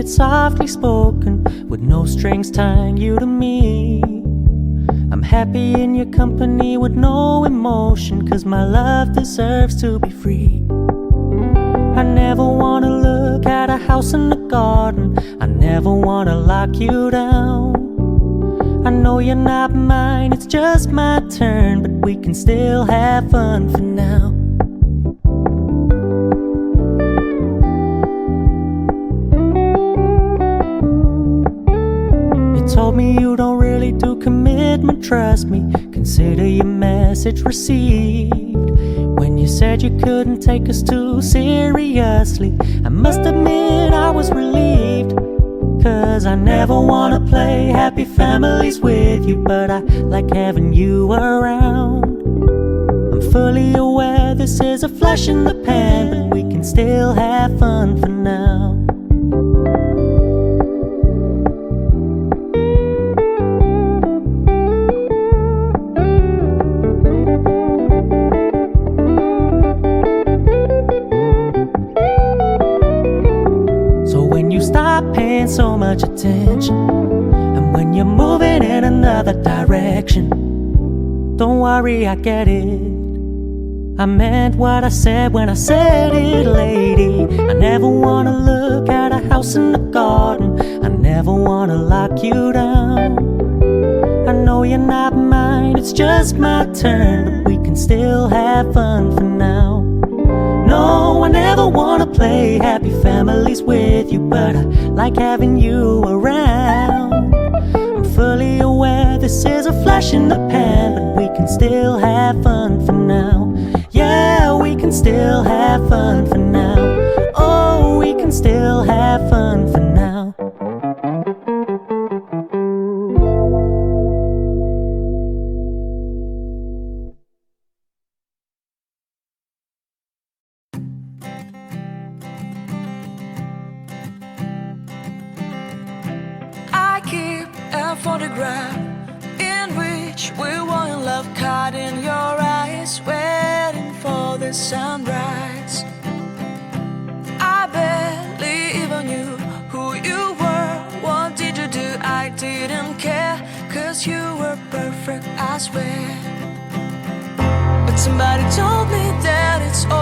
it's softly spoken, with no strings tying you to me. I'm happy in your company with no emotion, 'cause my love deserves to be free. I never wanna look at a house in the garden, I never wanna lock you down. I know you're not mine, it's just my turn, but we can still have fun for now. You told me you don't really do commitment, trust me, consider your message received. When you said you couldn't take us too seriously, I must admit I was relieved. 'Cause I never wanna play happy families with you, but I like having you around. I'm fully aware this is a flash in the pan, but we can still have fun for now. Stop paying so much attention, and when you're moving in another direction, don't worry, I get it. I meant what I said when I said it, lady. I never wanna look at a house in the garden, I never wanna lock you down. I know you're not mine, it's just my turn, but we can still have fun for now. No, I never wanna play happy families with you, but I like having you around. I'm fully aware this is a flash in the pan, but we can still have fun for now. Yeah, we can still have fun for now. Oh, we can still have fun for now. Keep a photograph in which we were in love, caught in your eyes, waiting for the sunrise. I barely even knew who you were. What did you do? I didn't care, 'cause you were perfect, I swear. But somebody told me that it's all